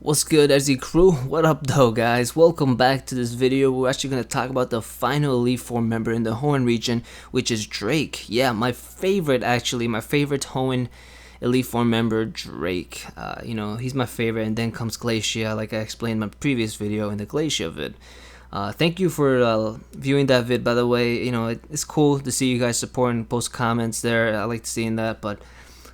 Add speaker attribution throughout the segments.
Speaker 1: What's good, SZ crew? What up though, guys? Welcome back to this video. We're actually going to talk about the final Elite Four member in the Hoenn region, which is Drake. Yeah, my favorite Hoenn Elite Four member, Drake. He's my favorite, and then comes Glacia, like I explained in my previous video in the Glacia vid. Thank you for viewing that vid, by the way. It's cool to see you guys support and post comments there. I like seeing that, but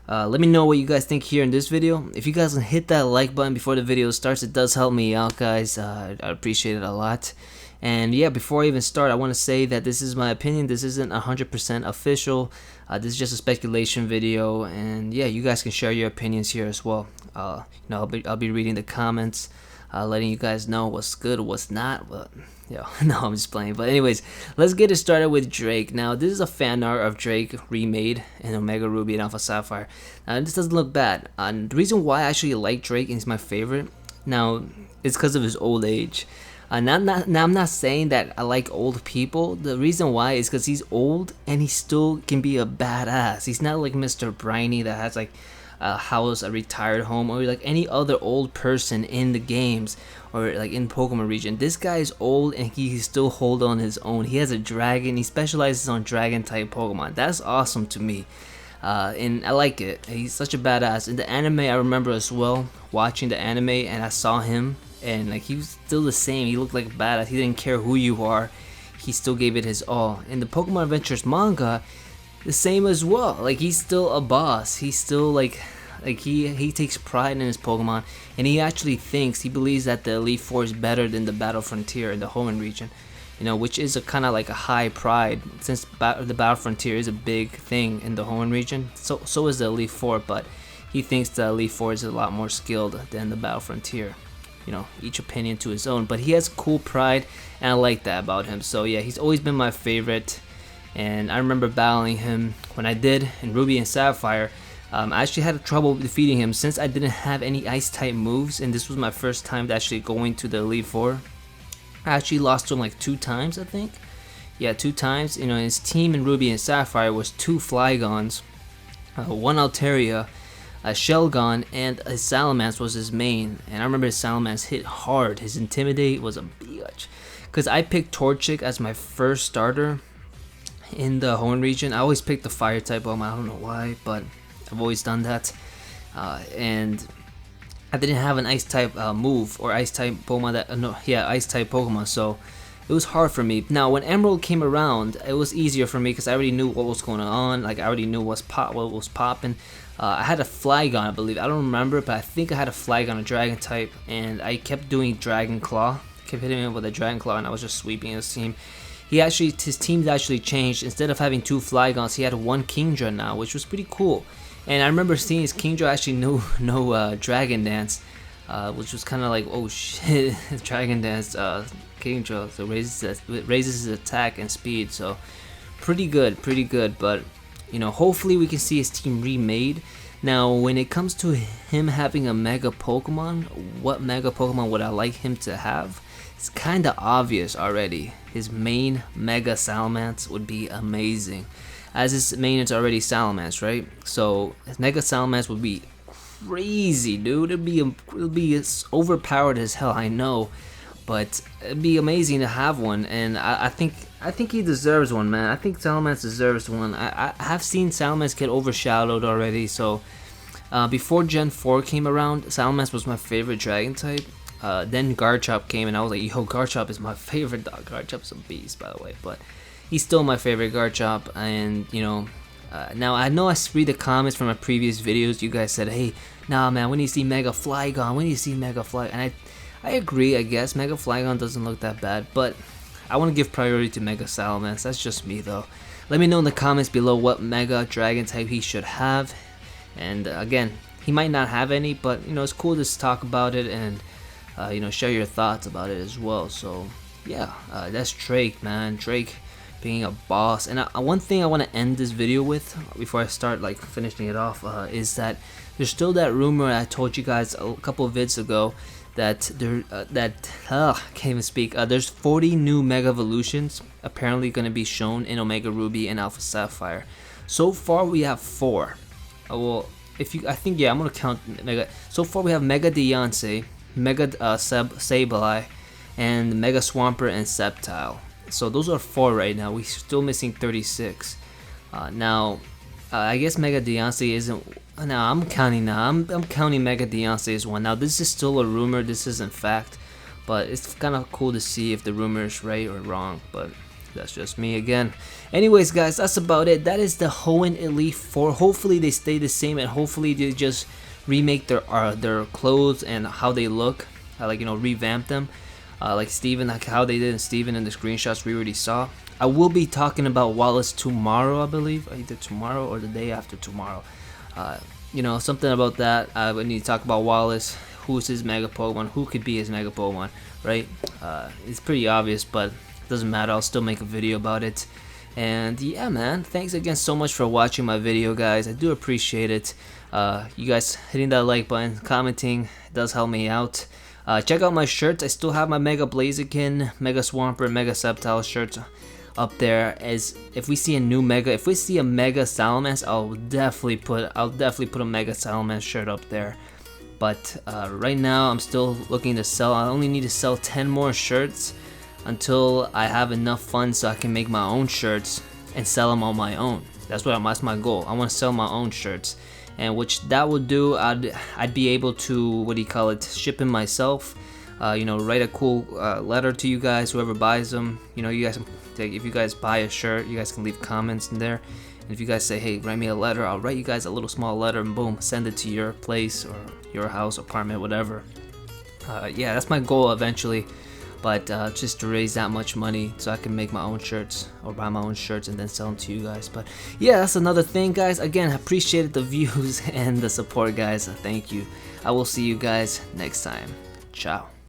Speaker 1: let me know what you guys think here in this video. If you guys can hit that like button before the video starts, it does help me out, guys. I appreciate it a lot. And yeah, before I even start, I want to say that this is my opinion. This isn't 100% official. This is just a speculation video, and yeah, you guys can share your opinions here as well. I'll be reading the comments, letting you guys know what's good, what's not. But no, I'm just playing. But anyways, let's get it started with Drake. Now, this is a fan art of Drake remade in Omega Ruby and Alpha Sapphire. Now, this doesn't look bad. The reason why I actually like Drake and he's my favorite, now, it's because of his old age. Now, I'm not saying that I like old people. The reason why is because he's old and he still can be a badass. He's not like Mr. Briny that has like a house, a retired home, or like any other old person in the games or like in Pokemon region. This guy is old and he still hold on his own. He has a dragon. He specializes on dragon type Pokemon. That's awesome to me. And I like it. He's such a badass. In the anime, I remember as well watching the anime, and I saw him, and like he was still the same. He looked like a badass. He didn't care who you are. He still gave it his all. In the Pokemon Adventures manga, the same as well. Like, he's still a boss. He's still like he takes pride in his Pokemon, and he actually he believes that the Elite Four is better than the Battle Frontier in the Hoenn region, which is a kind of like a high pride, since the Battle Frontier is a big thing in the Hoenn region. So is the Elite Four, but he thinks the Elite Four is a lot more skilled than the Battle Frontier. Each opinion to his own, but he has cool pride, and I like that about him. So yeah, he's always been my favorite, and I remember battling him when I did in Ruby and Sapphire. I actually had trouble defeating him since I didn't have any ice type moves, and this was my first time actually going to the Elite Four. I actually lost to him like 2 times, I think. Yeah, 2 times. His team in Ruby and Sapphire was 2 Flygons, 1 Altaria, a Shelgon, and a Salamence was his main. And I remember his Salamence hit hard. His Intimidate was a bitch. Because I picked Torchic as my first starter in the Hoenn region. I always picked the fire type Pokemon. I don't know why, but I've always done that. And I didn't have an ice type move or ice type Pokemon ice type Pokemon, so it was hard for me. Now when Emerald came around, it was easier for me because I already knew what was going on. Like, I already knew what was popping. I had a Flygon, I believe. I don't remember, but I think I had a Flygon, a Dragon type, and I kept doing Dragon Claw. Kept hitting him with a Dragon Claw, and I was just sweeping his team. His team actually changed. Instead of having 2 Flygons, he had 1 Kingdra now, which was pretty cool. And I remember seeing his Kingdra actually no Dragon Dance, which was kind of like, oh shit, Dragon Dance Kingdra, so raises his attack and speed. So pretty good. But hopefully we can see his team remade. Now when it comes to him having a Mega Pokemon, what Mega Pokemon would I like him to have? It's kind of obvious already. His main Mega Salamence would be amazing, as his main is already Salamence, right? So his Mega Salamence would be crazy, dude. It'd be overpowered as hell, I know, but it'd be amazing to have one. And I think he deserves one, man. I think Salamence deserves one. I have seen Salamence get overshadowed already. So before Gen 4 came around, Salamence was my favorite Dragon type. Then Garchomp came, and I was like, yo, Garchomp is my favorite dog. Garchomp's a beast, by the way, but he's still my favorite Garchomp. And now I know I read the comments from my previous videos. You guys said, hey, nah man, we need to see Mega Flygon, and I agree. I guess Mega Flygon doesn't look that bad, but I want to give priority to Mega Salamence. That's just me though. Let me know in the comments below what Mega Dragon type he should have. And again, he might not have any, but it's cool to talk about it and share your thoughts about it as well. So yeah, that's Drake, man. Drake being a boss. And one thing I want to end this video with before I start like finishing it off is that there's still that rumor I told you guys a couple of vids ago that can't even speak. There's 40 new Mega Evolutions apparently going to be shown in Omega Ruby and Alpha Sapphire. So far we have 4. Well, I think I'm gonna count Mega. So far we have Mega Deontay, Mega Sableye, and Mega Swampert and Sceptile. So those are 4 right now. We're still missing 36. Now, I guess Mega Deontay isn't. Now I'm counting. Now I'm counting Mega Deontay as 1. Now this is still a rumor. This isn't fact, but it's kind of cool to see if the rumor is right or wrong. But that's just me again. Anyways, guys, that's about it. That is the Hoenn Elite Four. Hopefully they stay the same, and hopefully they just remake their clothes and how they look. Like, you know, revamp them. Like Steven, like how they did in Steven in the screenshots we already saw. I will be talking about Wallace tomorrow, I believe, either tomorrow or the day after tomorrow. You know, something about that. I would need to talk about Wallace. Who's his Mega Pokemon? Who could be his Mega Pokemon? Right? It's pretty obvious, but it doesn't matter. I'll still make a video about it. And yeah, man, thanks again so much for watching my video, guys. I do appreciate it. You guys hitting that like button, commenting, does help me out. Check out my shirts. I still have my Mega Blaziken, Mega Swampert, Mega Sceptile shirts up there. As if we see a new Mega, if we see a Mega Salamence, I'll definitely put a Mega Salamence shirt up there. But right now, I'm still looking to sell. I only need to sell 10 more shirts until I have enough funds so I can make my own shirts and sell them on my own. That's my goal. I want to sell my own shirts. And which that would do, I'd be able to, what do you call it, ship them myself. You know, write a cool letter to you guys, whoever buys them. You know, you guys, if you guys buy a shirt, you guys can leave comments in there. And if you guys say, hey, write me a letter, I'll write you guys a little small letter, and boom, send it to your place or your house, apartment, whatever. Yeah, that's my goal eventually. But just to raise that much money so I can make my own shirts or buy my own shirts and then sell them to you guys. But yeah, that's another thing, guys. Again, I appreciated the views and the support, guys. Thank you. I will see you guys next time. Ciao.